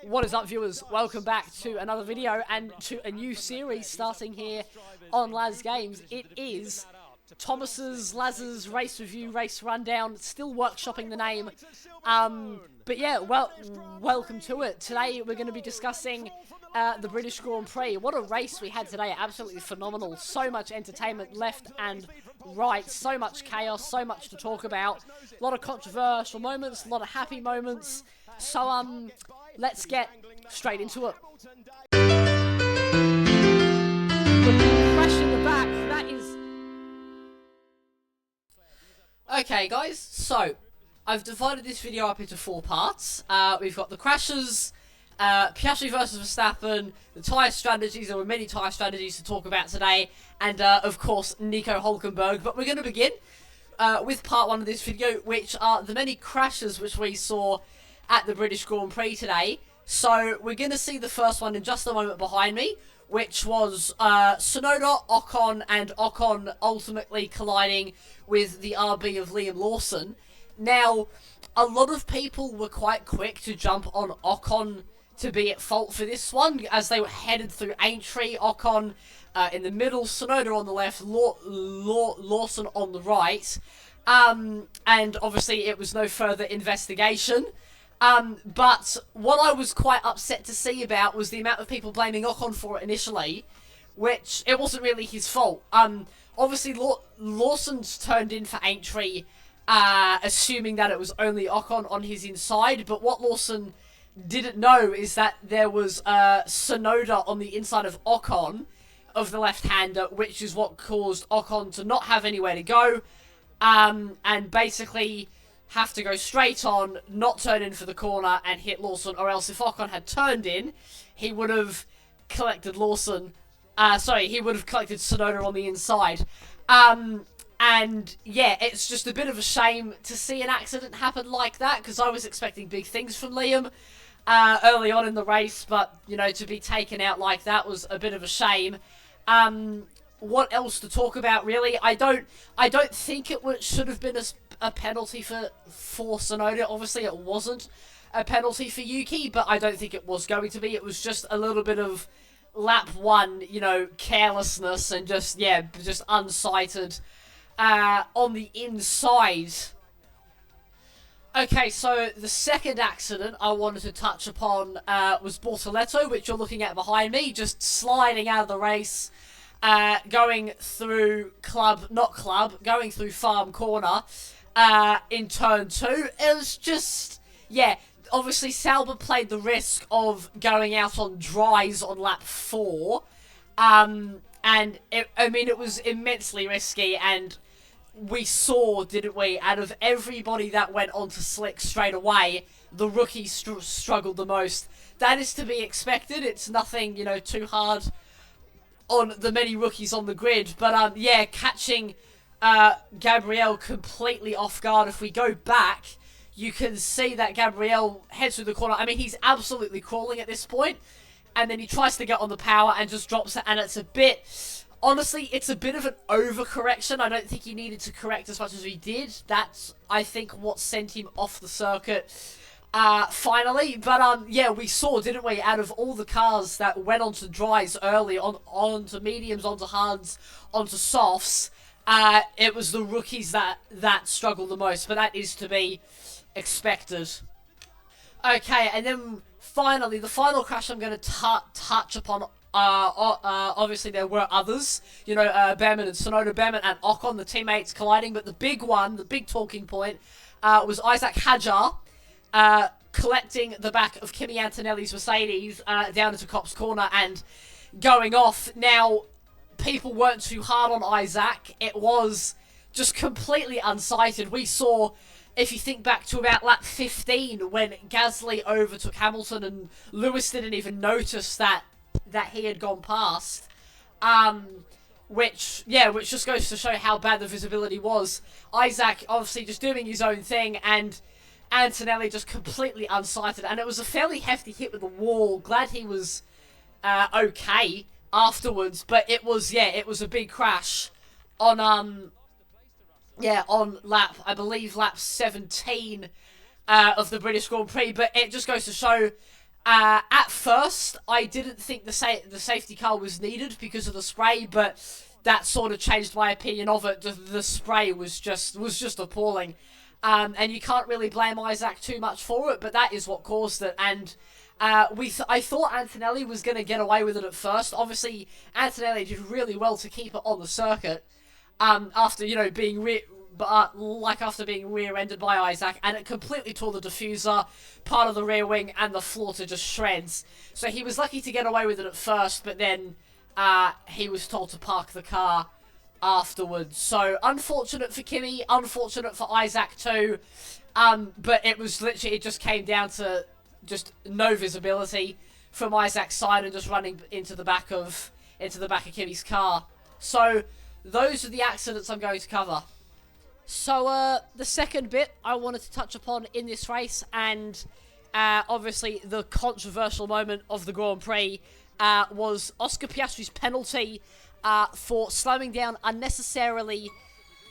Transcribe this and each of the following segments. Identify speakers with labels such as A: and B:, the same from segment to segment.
A: What is up, viewers? Welcome back to another video and to a new series starting here on LazGamez. It is Thomas's Laz's race review, race rundown. Still workshopping the name, but yeah, welcome to it. Today we're going to be discussing the British Grand Prix. What a race we had today! Absolutely phenomenal. So much entertainment left and right. So much chaos. So much to talk about. A lot of controversial moments. A lot of happy moments. So let's get straight into it. The crash in the back, that is... Okay guys, so I've divided this video up into 4 parts. We've got the crashes, Piastri versus Verstappen, the tyre strategies. There were many tyre strategies to talk about today, and of course Nico Hülkenberg. But we're going to begin with part 1 of this video, which are the many crashes which we saw at the British Grand Prix today. So we're going to see the first one in just a moment behind me, which was Tsunoda, Ocon, and Ocon ultimately colliding with the RB of Liam Lawson. Now, a lot of people were quite quick to jump on Ocon to be at fault for this one, as they were headed through Aintree. Ocon in the middle, Tsunoda on the left, Lawson on the right. And obviously it was no further investigation. But what I was quite upset to see about was the amount of people blaming Ocon for it initially, which it wasn't really his fault. Obviously Lawson's turned in for Aintree, assuming that it was only Ocon on his inside, but what Lawson didn't know is that there was Tsunoda on the inside of Ocon, of the left-hander, which is what caused Ocon to not have anywhere to go, and basically have to go straight on, not turn in for the corner, and hit Lawson, or else if Ocon had turned in, he would have collected Lawson, he would have collected Tsunoda on the inside. And yeah, it's just a bit of a shame to see an accident happen like that, because I was expecting big things from Liam early on in the race, but, you know, to be taken out like that was a bit of a shame. What else to talk about, really? I don't think it should have been a penalty for Tsunoda. Obviously, it wasn't a penalty for Yuki, but I don't think it was going to be. It was just a little bit of lap 1, you know, carelessness and just, yeah, just unsighted on the inside. Okay, so the second accident I wanted to touch upon was Bortoleto, which you're looking at behind me, just sliding out of the race. Going through going through Farm Corner in turn 2. It was just, yeah, obviously Sauber played the risk of going out on dries on lap 4. And it was immensely risky, and we saw, didn't we, out of everybody that went onto slick straight away, the rookie struggled the most. That is to be expected. It's nothing, you know, too hard on the many rookies on the grid, but yeah, catching Gabriel completely off guard. If we go back, you can see that Gabriel heads through the corner. I mean, he's absolutely crawling at this point, and then he tries to get on the power and just drops it, and it's a bit, honestly, it's a bit of an overcorrection. I don't think he needed to correct as much as he did. That's, I think, what sent him off the circuit finally. But yeah, we saw, didn't we, out of all the cars that went onto dries early, onto mediums, onto hards, onto softs, it was the rookies that struggled the most, but that is to be expected. Okay, and then finally, the final crash I'm going to touch upon, obviously there were others, you know, Behrman and Tsunoda, Behrman and Ocon, the teammates colliding, but the big one, the big talking point, was Isaac Hadjar, collecting the back of Kimi Antonelli's Mercedes down into Copse Corner and going off. Now, people weren't too hard on Isaac. It was just completely unsighted. We saw, if you think back to about lap 15, when Gasly overtook Hamilton and Lewis didn't even notice that he had gone past. Which just goes to show how bad the visibility was. Isaac obviously just doing his own thing, and Antonelli just completely unsighted, and it was a fairly hefty hit with the wall. Glad he was okay afterwards, but it was a big crash on lap, I believe, lap 17 of the British Grand Prix. But it just goes to show At first, I didn't think the safety car was needed because of the spray, but that sort of changed my opinion of it. The spray was just appalling, and you can't really blame Isaac too much for it. But that is what caused it, and I thought Antonelli was going to get away with it at first. Obviously, Antonelli did really well to keep it on the circuit, after being after being rear-ended by Isaac, and it completely tore the diffuser, part of the rear wing, and the floor to just shreds. So he was lucky to get away with it at first, but then he was told to park the car afterwards. So unfortunate for Kimi, unfortunate for Isaac too. But it was literally, it just came down to just no visibility from Isaac's side and just running into the back of Kimi's car. So those are the accidents I'm going to cover. So, the second bit I wanted to touch upon in this race, and obviously the controversial moment of the Grand Prix, was Oscar Piastri's penalty for slowing down unnecessarily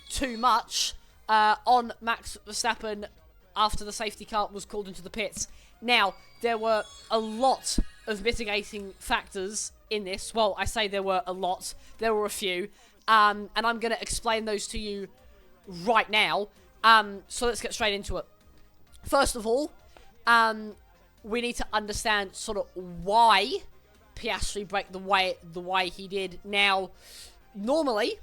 A: too much on Max Verstappen after the safety car was called into the pits. Now, there were a lot of mitigating factors in this. Well, I say there were a lot. There were a few. And I'm going to explain those to you right now. So let's get straight into it. First of all, we need to understand sort of why Piastri braked the way he did. Now, normally,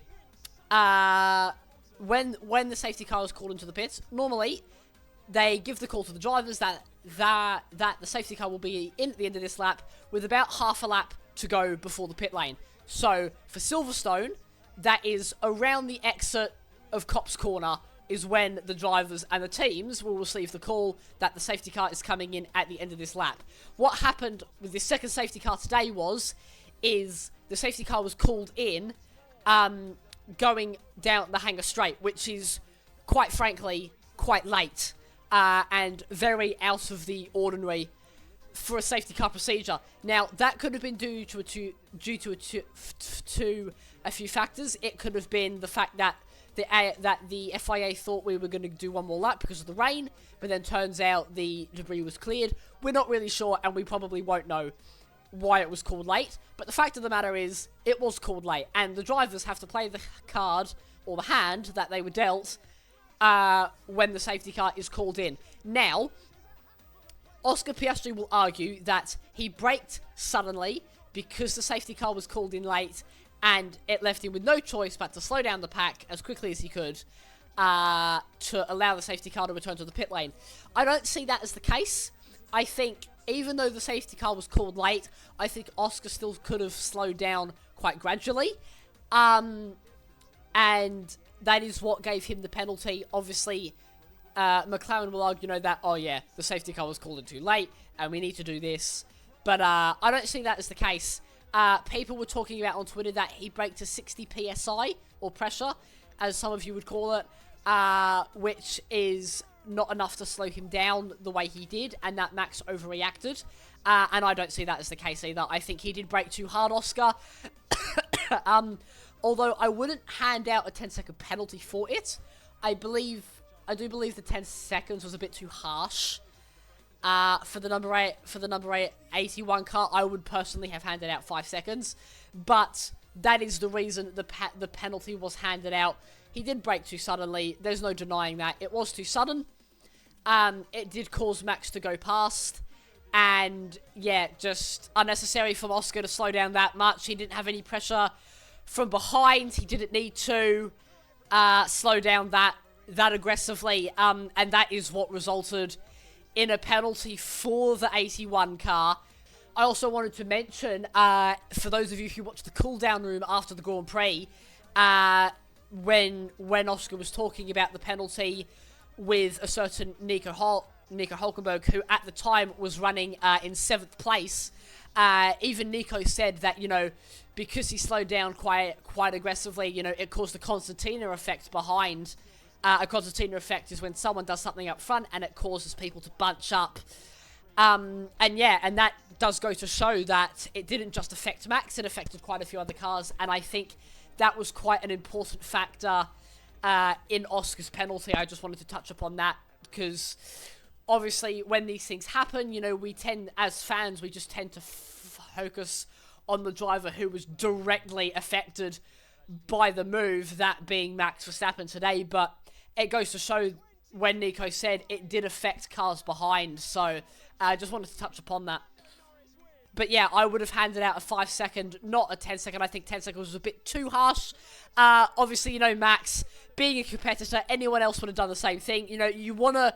A: when the safety car was called into the pits, normally they give the call to the drivers that the safety car will be in at the end of this lap with about half a lap to go before the pit lane. So for Silverstone, that is around the exit of Copse Corner is when the drivers and the teams will receive the call that the safety car is coming in at the end of this lap. What happened with the second safety car today is the safety car was called in going down the Hangar Straight, which is, quite frankly, quite late and very out of the ordinary for a safety car procedure. Now, that could have been due to a few factors. It could have been the fact that the FIA thought we were going to do one more lap because of the rain, but then turns out the debris was cleared. We're not really sure, and we probably won't know why it was called late. But the fact of the matter is, it was called late, and the drivers have to play the card, or the hand, that they were dealt when the safety car is called in. Now, Oscar Piastri will argue that he braked suddenly because the safety car was called in late, and it left him with no choice but to slow down the pack as quickly as he could to allow the safety car to return to the pit lane. I don't see that as the case. I think, even though the safety car was called late, I think Oscar still could have slowed down quite gradually. And that is what gave him the penalty. Obviously, McLaren will argue, that, oh yeah, the safety car was called in too late, and we need to do this. But I don't see that as the case. People were talking about on Twitter that he braked to 60 PSI, or pressure, as some of you would call it, which is not enough to slow him down the way he did, and that Max overreacted. And I don't see that as the case either. I think he did brake too hard, Oscar. Although I wouldn't hand out a 10-second penalty for it. I do believe the 10 seconds was a bit too harsh. For the number 8 81 car, I would personally have handed out 5 seconds, but that is the reason the penalty was handed out. He did brake too suddenly. There's no denying that. It was too sudden. It did cause Max to go past, and yeah, just unnecessary from Oscar to slow down that much. He didn't have any pressure from behind. He didn't need to slow down that aggressively, and that is what resulted in a penalty for the 81 car. I also wanted to mention, for those of you who watched the cool-down room after the Grand Prix, when Oscar was talking about the penalty with a certain Nico Hulkenberg, who at the time was running in 7th place, even Nico said that, because he slowed down quite aggressively, it caused the concertina effect behind. A concertina effect is when someone does something up front and it causes people to bunch up. And that does go to show that it didn't just affect Max, it affected quite a few other cars, and I think that was quite an important factor in Oscar's penalty. I just wanted to touch upon that because obviously, when these things happen, you know, we tend, as fans, we just tend to focus on the driver who was directly affected by the move, that being Max Verstappen today. But it goes to show, when Nico said, it did affect cars behind. So I just wanted to touch upon that. But yeah, I would have handed out a 5 second, not a 10 second. I think 10 seconds was a bit too harsh. Obviously, you know, Max, being a competitor, anyone else would have done the same thing. You know, you want to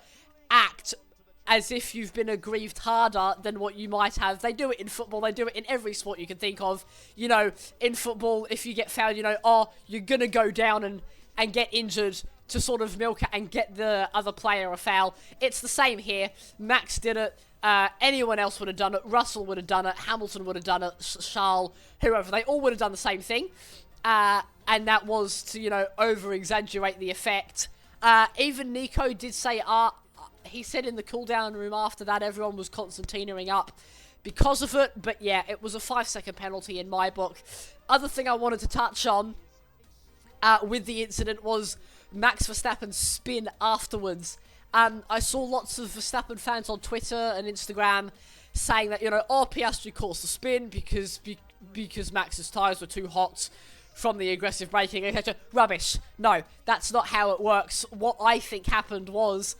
A: act as if you've been aggrieved harder than what you might have. They do it in football. They do it in every sport you can think of. You know, in football, if you get fouled, you know, oh, you're going to go down and get injured to sort of milk it and get the other player a foul. It's the same here. Max did it. Anyone else would have done it. Russell would have done it. Hamilton would have done it. Charles, whoever. They all would have done the same thing. And that was to, you know, over-exaggerate the effect. Even Nico did say, he said in the cool-down room after that, everyone was concertinaing up because of it. But yeah, it was a 5 second penalty in my book. Other thing I wanted to touch on with the incident was Max Verstappen's spin afterwards. I saw lots of Verstappen fans on Twitter and Instagram saying that, you know, oh, Piastri caused the spin because Max's tyres were too hot from the aggressive braking, etc. Rubbish. No, that's not how it works. What I think happened was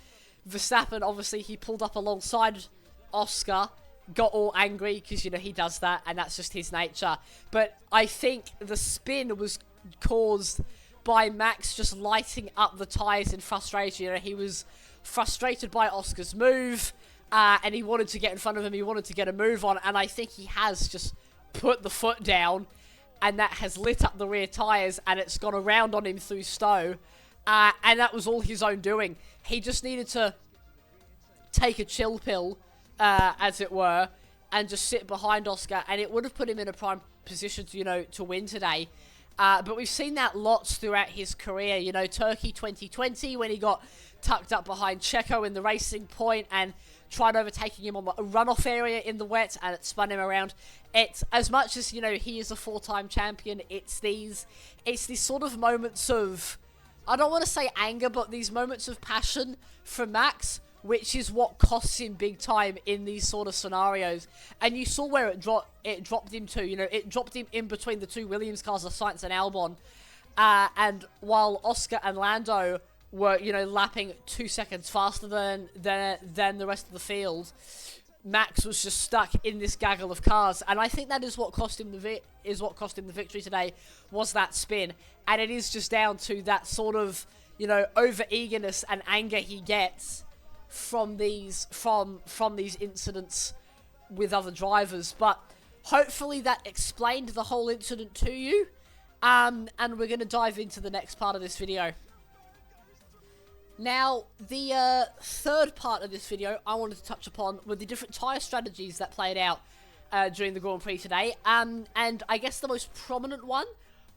A: Verstappen, obviously, he pulled up alongside Oscar, got all angry because, you know, he does that, and that's just his nature. But I think the spin was caused by Max just lighting up the tyres in frustration. You know, he was frustrated by Oscar's move, and he wanted to get in front of him. He wanted to get a move on, and I think he has just put the foot down, and that has lit up the rear tyres, and it's gone around on him through Stowe, and that was all his own doing. He just needed to take a chill pill, as it were, and just sit behind Oscar, and it would have put him in a prime position to, you know, to win today. But we've seen that lots throughout his career. You know, Turkey 2020, when he got tucked up behind Checo in the racing point and tried overtaking him on the runoff area in the wet, and it spun him around. It's, as much as, you know, he is a 4-time champion, it's these sort of moments of, I don't want to say anger, but these moments of passion from Max, which is what costs him big time in these sort of scenarios. And you saw where it dropped him to. You know, it dropped him in between the two Williams cars of Sainz and Albon. And while Oscar and Lando were, you know, lapping 2 seconds faster than the rest of the field, Max was just stuck in this gaggle of cars. And I think that is what cost him the victory today, was that spin. And it is just down to that sort of, you know, over-eagerness and anger he gets from these incidents with other drivers. But hopefully that explained the whole incident to you, and we're going to dive into the next part of this video. Now, the third part of this video I wanted to touch upon were the different tyre strategies that played out during the Grand Prix today, and I guess the most prominent one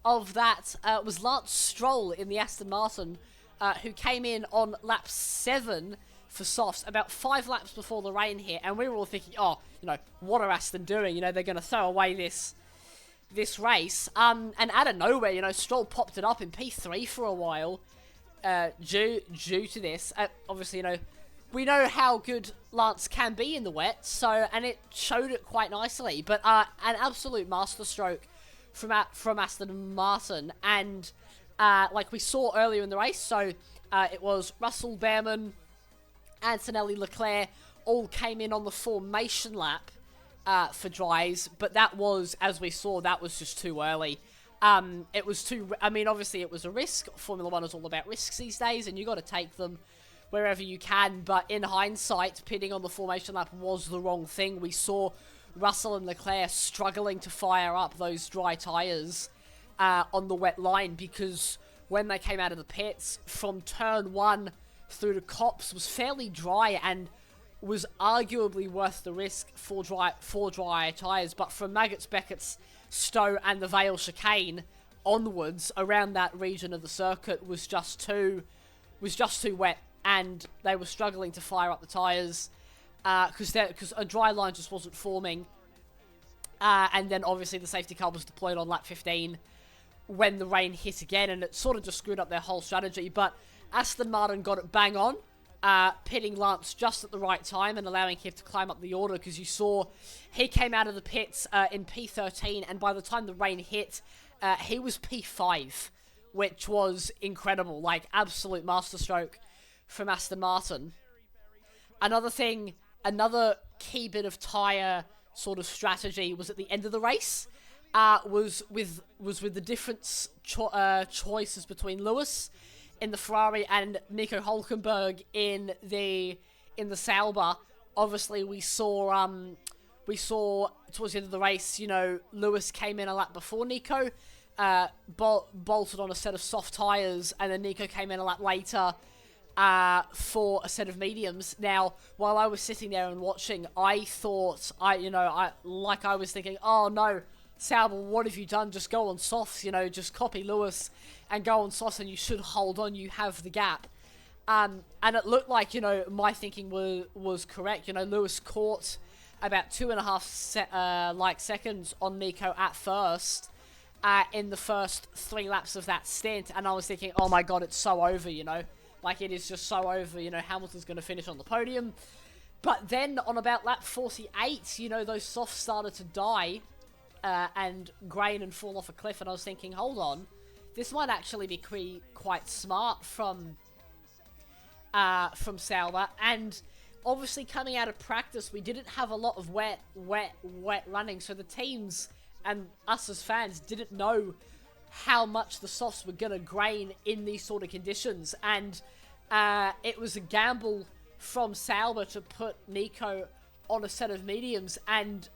A: of that was Lance Stroll in the Aston Martin, who came in on lap 7 for softs, about 5 laps before the rain hit, and we were all thinking, oh, you know, what are Aston doing? You know, they're going to throw away this race. And out of nowhere, you know, Stroll popped it up in P3 for a while, due to this. Obviously, you know, we know how good Lance can be in the wet, so, and it showed it quite nicely. But an absolute masterstroke from Aston Martin, and like we saw earlier in the race, so it was Russell, Behrman, Antonelli, Leclerc all came in on the formation lap for dries, but that was, as we saw, that was just too early. It was too, I mean, obviously it was a risk. Formula 1 is all about risks these days, and you got to take them wherever you can, but in hindsight, pitting on the formation lap was the wrong thing. We saw Russell and Leclerc struggling to fire up those dry tyres on the wet line, because when they came out of the pits, from turn 1 through the Copse was fairly dry and was arguably worth the risk for dry tyres. But from Maggots, Beckett's, Stowe and the Vale chicane onwards, around that region of the circuit was just too wet, and they were struggling to fire up the tyres because a dry line just wasn't forming. And then obviously the safety car was deployed on lap 15 when the rain hit again, and it sort of just screwed up their whole strategy. But Aston Martin got it bang on pitting Lance just at the right time and allowing him to climb up the order, because you saw he came out of the pits in P13, and by the time the rain hit, he was P5, which was incredible, like absolute masterstroke from Aston Martin. Another key bit of tyre sort of strategy was at the end of the race, was with the different choices between Lewis in the Ferrari and Nico Hülkenberg in the Sauber. Obviously, we saw towards the end of the race, you know, Lewis came in a lap before Nico, bolted on a set of soft tyres, and then Nico came in a lap later for a set of mediums. Now, while I was sitting there and watching, I was thinking, oh no, Sauber, what have you done? Just go on softs, you know, just copy Lewis and go on softs, and you should hold on, you have the gap. And it looked like, you know, my thinking was correct. You know, Lewis caught about 2.5 seconds on Nico at first, in the first 3 laps of that stint, and I was thinking, oh my god, it's so over, you know. Like, it is just so over, you know, Hamilton's going to finish on the podium. But then, on about lap 48, you know, those softs started to die, and grain and fall off a cliff, and I was thinking, hold on, this might actually be quite smart from Sauber. And obviously, coming out of practice, we didn't have a lot of wet running, so the teams and us as fans didn't know how much the softs were going to grain in these sort of conditions, and it was a gamble from Sauber to put Nico on a set of mediums, and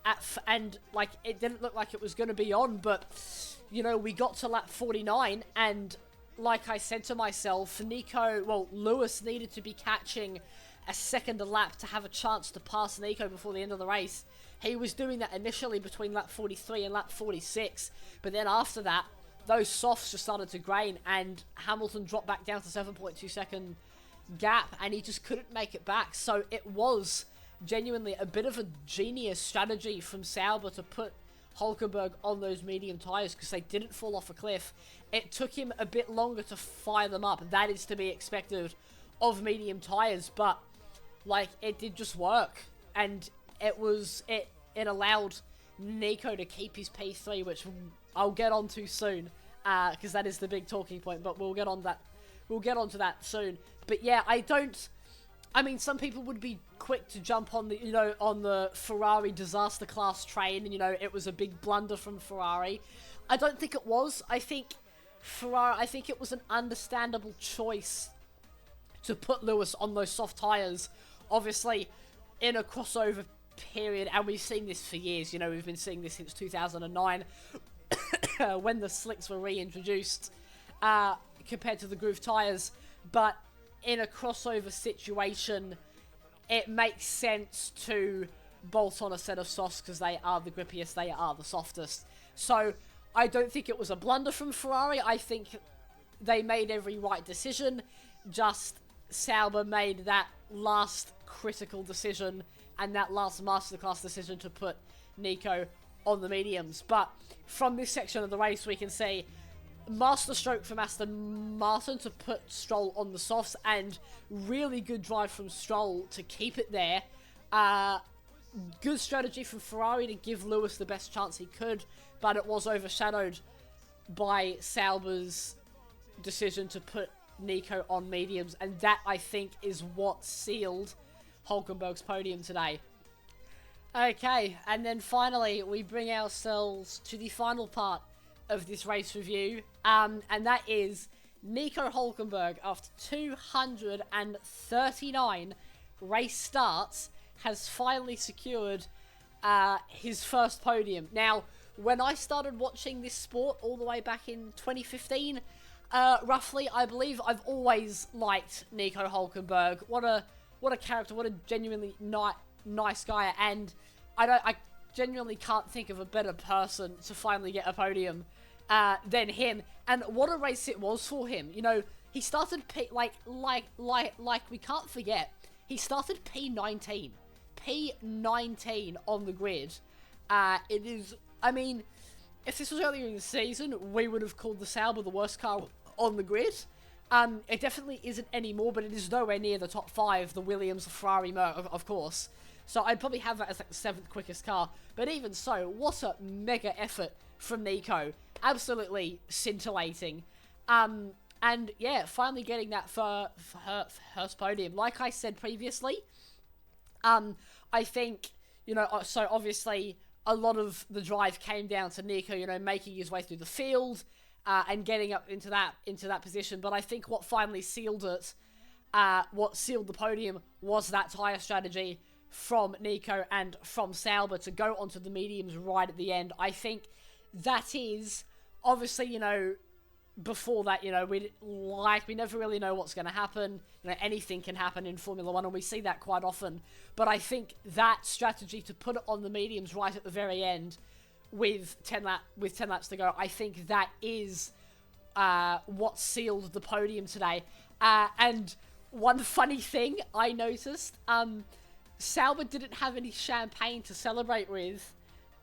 A: like, it didn't look like it was going to be on, but, you know, we got to lap 49, and like I said to myself, Lewis needed to be catching a second a lap to have a chance to pass Nico before the end of the race. He was doing that initially between lap 43 and lap 46, but then after that, those softs just started to grain, and Hamilton dropped back down to 7.2 second gap, and he just couldn't make it back. So it was genuinely a bit of a genius strategy from Sauber to put Hülkenberg on those medium tyres, because they didn't fall off a cliff. It took him a bit longer to fire them up. That is to be expected of medium tyres, but like, it did just work, and it allowed Nico to keep his P3, which I'll get onto soon, because that is the big talking point. But we'll get onto that soon. But yeah, I mean, some people would be quick to jump on the Ferrari disaster class train, and, you know, it was a big blunder from Ferrari. I don't think it was. I think it was an understandable choice to put Lewis on those soft tyres, obviously in a crossover period, and we've seen this for years. You know, we've been seeing this since 2009 when the slicks were reintroduced compared to the groove tyres. But in a crossover situation, it makes sense to bolt on a set of softs, because they are the grippiest, they are the softest. So I don't think it was a blunder from Ferrari. I think they made every right decision. Just Sauber made that last critical decision and that last masterclass decision to put Nico on the mediums. But from this section of the race, we can see masterstroke from Aston Martin to put Stroll on the softs, and really good drive from Stroll to keep it there. Good strategy from Ferrari to give Lewis the best chance he could, but it was overshadowed by Sauber's decision to put Nico on mediums, and that, I think, is what sealed Hülkenberg's podium today. Okay, and then finally, we bring ourselves to the final part of this race review, and that is Nico Hülkenberg, after 239 race starts, has finally secured his first podium. Now, when I started watching this sport all the way back in 2015, roughly, I believe I've always liked Nico Hülkenberg. What a character, what a genuinely nice guy, and I genuinely can't think of a better person to finally get a podium than him. And what a race it was for him. You know, he started like we can't forget, he started P19 on the grid. It is, I mean, if this was earlier in the season, we would have called the Sauber the worst car on the grid. It definitely isn't anymore, but it is nowhere near the top 5, the Williams, the Ferrari, of course. So I'd probably have that as like the 7th quickest car. But even so, what a mega effort from Nico. Absolutely scintillating. And yeah, finally getting that for her first podium. Like I said previously, I think, you know, so obviously a lot of the drive came down to Nico, you know, making his way through the field, and getting up into that position. But I think what finally sealed it, what sealed the podium, was that tyre strategy from Nico and from Sauber to go onto the mediums right at the end. I think that is, obviously, you know, before that, you know, we never really know what's going to happen. You know, anything can happen in Formula 1, and we see that quite often. But I think that strategy to put it on the mediums right at the very end with 10 laps to go, I think that is what sealed the podium today. And one funny thing I noticed, Sauber didn't have any champagne to celebrate with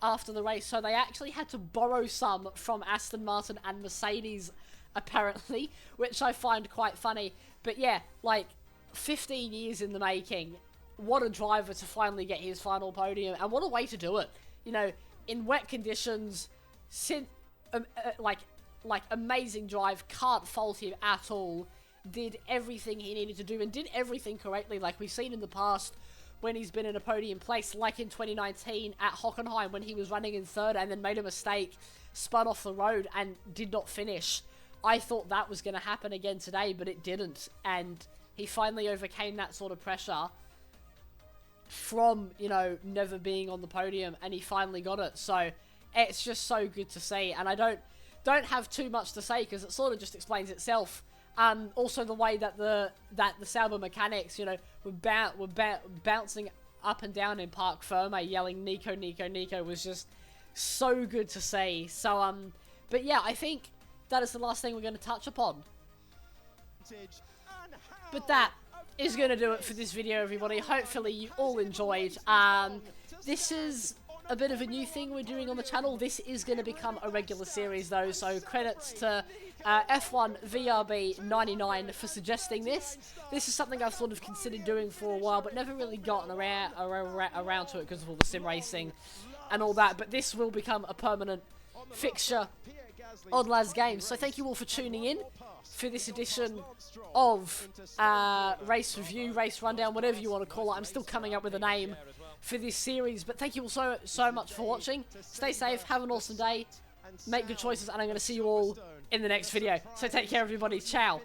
A: after the race, so they actually had to borrow some from Aston Martin and Mercedes, apparently, which I find quite funny. But yeah, like, 15 years in the making. What a driver to finally get his final podium, and what a way to do it. You know, in wet conditions, like amazing drive, can't fault him at all. Did everything he needed to do, and did everything correctly, like we've seen in the past when he's been in a podium place, like in 2019 at Hockenheim when he was running in 3rd and then made a mistake, spun off the road and did not finish. I thought that was going to happen again today, but it didn't, and he finally overcame that sort of pressure from, you know, never being on the podium, and he finally got it. So it's just so good to see, and I don't have too much to say because it sort of just explains itself. Also the way that the Sauber mechanics, you know, were bouncing up and down in Parc Ferme, yelling "Nico, Nico, Nico," was just so good to see. So but yeah, I think that is the last thing we're going to touch upon. But that is going to do it for this video, everybody. Hopefully you all enjoyed. This is a bit of a new thing we're doing on the channel. This is going to become a regular series though, so credits to F1 VRB 99 for suggesting this. This is something I've sort of considered doing for a while, but never really gotten around to it because of all the sim racing and all that. But this will become a permanent fixture on LazGamez. So thank you all for tuning in for this edition of Race Review, Race Rundown, whatever you want to call it. I'm still coming up with a name for this series, but thank you all so much for watching. Stay safe, have an awesome day, make good choices, and I'm going to see you all in the next video. So take care, everybody. Ciao.